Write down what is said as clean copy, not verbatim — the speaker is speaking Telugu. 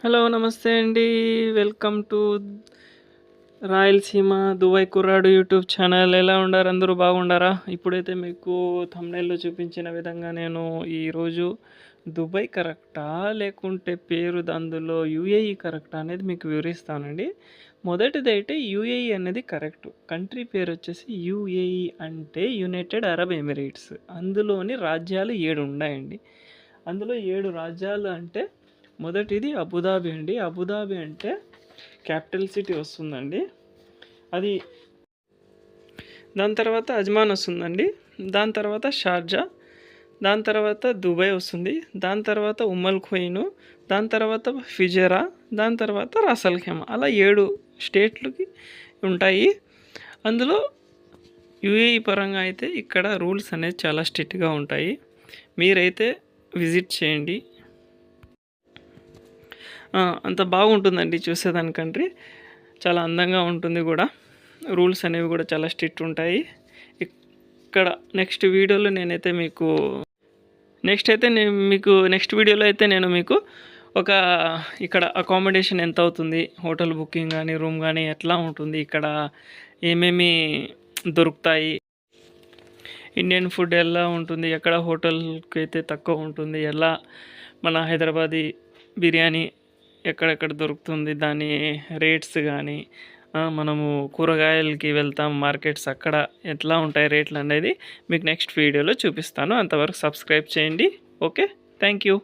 హలో నమస్తే అండి. వెల్కమ్ టు రాయలసీమ దుబాయ్ కుర్రాడు యూట్యూబ్ ఛానల్. ఎలా ఉండారు? అందరూ బాగుండారా? ఇప్పుడైతే మీకు థంబ్‌నెయిల్‌లో చూపించిన విధంగా నేను ఈరోజు దుబాయ్ కరెక్టా? లేకుంటే పేరు అందులో యూఏఈ కరెక్టా అనేది మీకు వివరిస్తానండి. మొదటిదైతే యూఏఈ అనేది కరెక్ట్. కంట్రీ పేరు వచ్చేసి యూఏఈ అంటే యునైటెడ్ అరబ్ ఎమిరేట్స్. అందులోని రాజ్యాలు 7 ఉన్నాయండి. అందులో 7 రాజ్యాలు అంటే మొదటిది అబుదాబి అండి. అబుదాబి అంటే క్యాపిటల్ సిటీ వస్తుందండి. అది దాని తర్వాత అజ్మాన్ వస్తుందండి. దాని తర్వాత షార్జా, దాని తర్వాత దుబాయ్ వస్తుంది. దాని తర్వాత ఉమ్మల్ ఖొయిన్, దాని తర్వాత ఫిజెరా, దాని తర్వాత రాసల్ ఖైమా. అలా 7 స్టేట్లకి ఉంటాయి. అందులో యూఏఈ పరంగా అయితే ఇక్కడ రూల్స్ అనేది చాలా స్ట్రిక్ట్గా ఉంటాయి. మీరైతే విజిట్ చేయండి. అంత బాగుంటుందండి చూసేదానికంటే. చాలా అందంగా ఉంటుంది కూడా. రూల్స్ అనేవి కూడా చాలా స్ట్రిక్ట్ ఉంటాయి. ఇక్కడ నెక్స్ట్ వీడియోలో నెక్స్ట్ వీడియోలో అయితే నేను మీకు ఇక్కడ అకామిడేషన్ ఎంత అవుతుంది, హోటల్ బుకింగ్ కానీ రూమ్ కానీ ఎట్లా ఉంటుంది, ఇక్కడ ఏమేమి దొరుకుతాయి, ఇండియన్ ఫుడ్ ఎలా ఉంటుంది, ఎక్కడ హోటల్కి అయితే తక్కువ ఉంటుంది, ఎలా మన హైదరాబాదీ బిర్యానీ ఎక్కడెక్కడ దొరుకుతుంది, దాని రేట్స్ కానీ, మనము కూరగాయలకి వెళ్తాం మార్కెట్స్, అక్కడ ఎట్లా ఉంటాయి రేట్లు అనేది మీకు నెక్స్ట్ వీడియోలో చూపిస్తాను. అంతవరకు సబ్స్క్రైబ్ చేయండి. Okay, thank you.